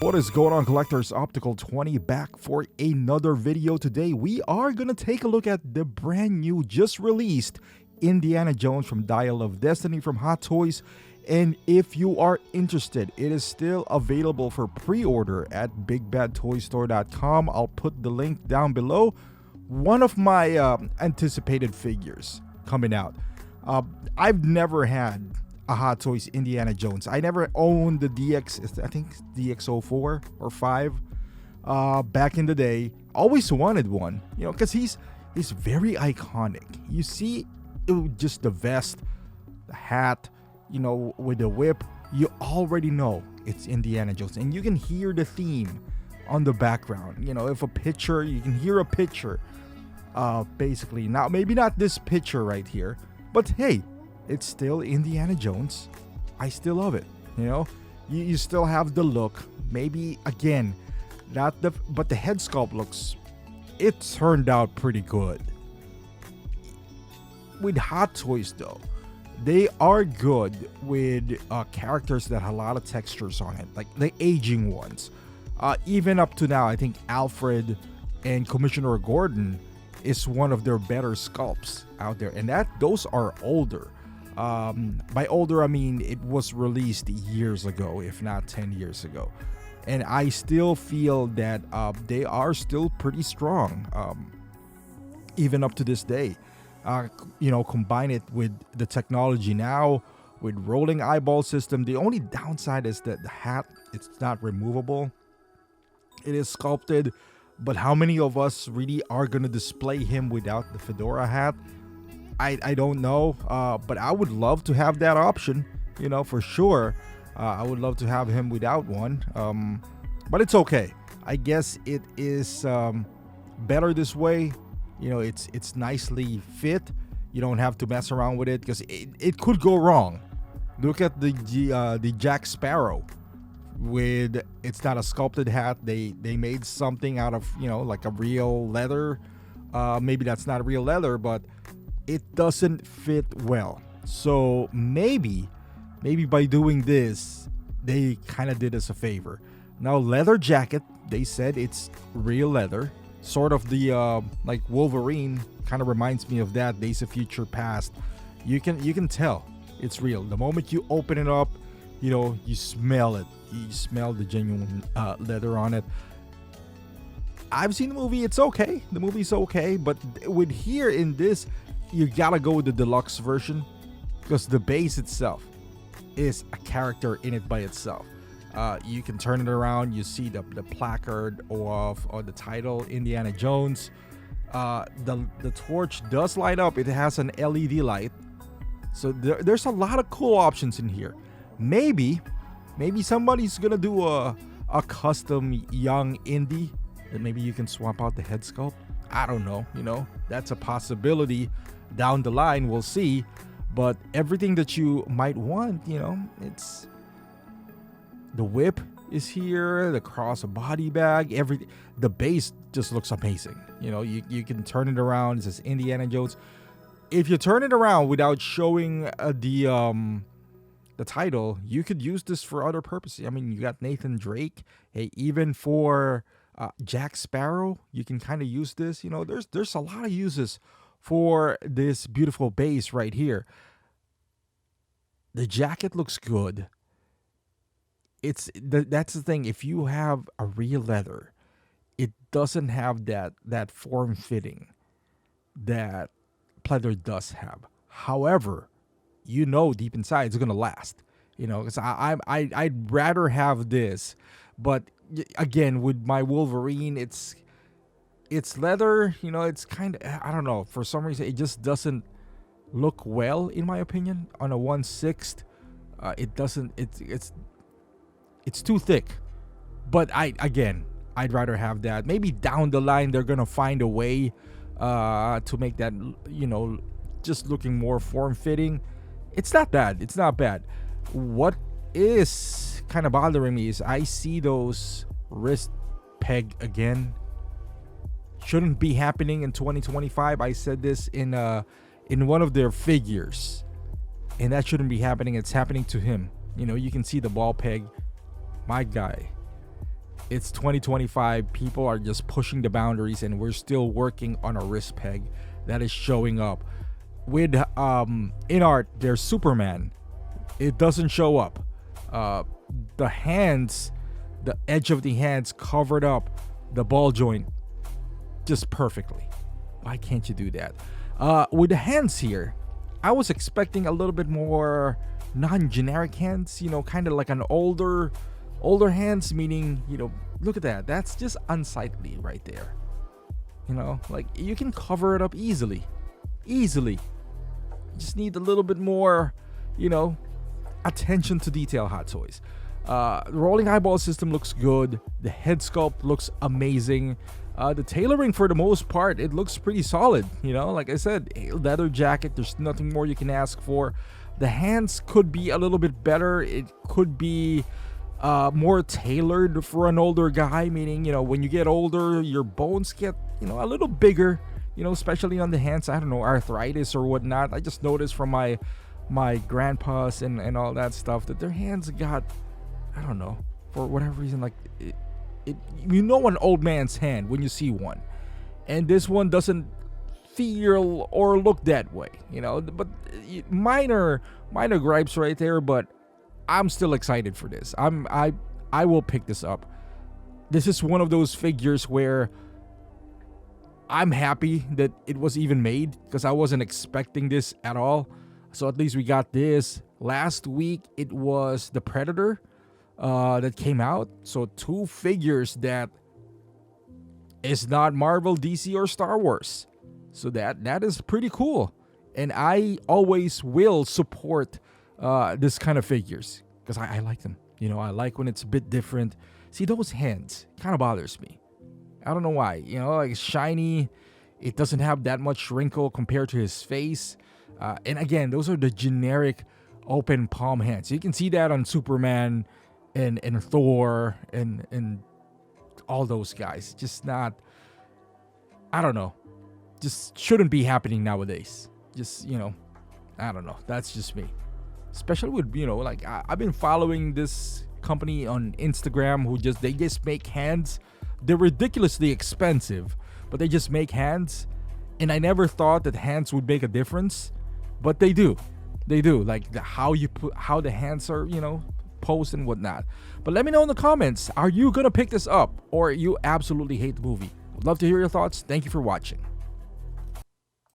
What is going on, collectors? Optical 20 back for another video. Today we are gonna take a look at the brand new, just released Indiana Jones from Dial of Destiny from Hot Toys. And if you are interested, it is still available for pre-order at bigbadtoystore.com. I'll put the link down below. One of my anticipated figures coming out. I've never had a Hot Toys Indiana Jones. I never owned the DX, I think DX04 or 5 back in the day. Always wanted one, you know, because he's very iconic. You see just the vest, the hat, you know, with the whip, you already know it's Indiana Jones, and you can hear the theme on the background. You know, if a picture, you can hear a picture, basically. Now, maybe not this picture right here, but hey, it's still Indiana Jones. I still love it. You know, you still have the look. Maybe again, but the head sculpt looks, it turned out pretty good. With Hot Toys though, they are good with characters that have a lot of textures on it, like the aging ones. Even up to now, I think Alfred and Commissioner Gordon is one of their better sculpts out there, and those are older. By older, I mean it was released years ago, if not 10 years ago. And I still feel that they are still pretty strong, even up to this day. You know, combine it with the technology now, with rolling eyeball system. The only downside is that the hat, it's not removable. It is sculpted, but how many of us really are going to display him without the fedora hat? I don't know, but I would love to have that option, you know, for sure. I would love to have him without one, but it's okay. I guess it is better this way. You know, it's nicely fit. You don't have to mess around with it because it could go wrong. Look at the Jack Sparrow. With, it's not a sculpted hat. They made something out of, you know, like a real leather. Maybe that's not real leather, but it doesn't fit well. So maybe by doing this, they kind of did us a favor. Now, leather jacket, they said it's real leather. Sort of the like Wolverine, kind of reminds me of that, Days of Future Past. You can tell it's real. The moment you open it up, you know, you smell it. You smell the genuine leather on it. I've seen the movie. It's okay. The movie's okay, but with here in this, you gotta go with the deluxe version because the base itself is a character in it by itself. You can turn it around. You see the placard or the title Indiana Jones. The torch does light up. It has an LED light, so there's a lot of cool options in here. Maybe somebody's gonna do a custom young Indy, and maybe you can swap out the head sculpt. I don't know, you know, that's a possibility down the line. We'll see. But everything that you might want, you know, it's the whip is here, the cross body bag, everything. The base just looks amazing. You know, you can turn it around. It says Indiana Jones. If you turn it around without showing the title, you could use this for other purposes. I mean, you got Nathan Drake. Hey, even for Jack Sparrow, you can kind of use this. You know, there's a lot of uses for this beautiful base right here. The jacket looks good. That's the thing. If you have a real leather, it doesn't have that form fitting that pleather does have. However, you know deep inside it's gonna last. You know, because I'd rather have this, but again, with my Wolverine, it's leather. You know, it's kind of, I don't know, for some reason it just doesn't look well, in my opinion. On a 1/6, it doesn't. It's too thick. But I'd rather have that. Maybe down the line they're gonna find a way to make that, you know, just looking more form fitting. It's not bad. It's not bad. What is kind of bothering me is I see those wrist peg again. Shouldn't be happening in 2025. I said this in one of their figures, and that shouldn't be happening. It's happening to him. You know, you can see the ball peg. My guy, It's 2025. People are just pushing the boundaries, and we're still working on a wrist peg that is showing up. With in art, there's Superman. It doesn't show up. The hands, the edge of the hands covered up the ball joint just perfectly. Why can't you do that? With the hands here, I was expecting a little bit more non-generic hands, kind of like an older hands, meaning, look at that. That's just unsightly right there. Like you can cover it up easily. Just need a little bit more, attention to detail, Hot Toys. The rolling eyeball system looks good. The head sculpt looks amazing. The tailoring, for the most part, it looks pretty solid. Like I said, a leather jacket, there's nothing more you can ask for. The hands could be a little bit better. It could be more tailored for an older guy, meaning, when you get older, your bones get, a little bigger, especially on the hands. I don't know, arthritis or whatnot. I just noticed from my grandpas and all that stuff that their hands got, I don't know, for whatever reason, like an old man's hand when you see one, and this one doesn't feel or look that way, but minor gripes right there. But I'm still excited for this. I will pick this up. This is one of those figures where I'm happy that it was even made, because I wasn't expecting this at all. So at least we got this. Last week it was the Predator that came out. So 2 figures that is not Marvel, DC, or Star Wars. So that is pretty cool. And I always will support this kind of figures, because I like them. I like when it's a bit different. See, those hands kind of bothers me. I don't know why. Like it's shiny. It doesn't have that much wrinkle compared to his face. And again, those are the generic open palm hands. You can see that on Superman and Thor and all those guys. Just not, I don't know. Just shouldn't be happening nowadays. Just, I don't know. That's just me. Especially with, like I've been following this company on Instagram they just make hands. They're ridiculously expensive, but they just make hands. And I never thought that hands would make a difference, but they do. They do. Like how the hands are, posed and whatnot. But let me know in the comments, are you gonna pick this up, or you absolutely hate the movie? I'd love to hear your thoughts. Thank you for watching.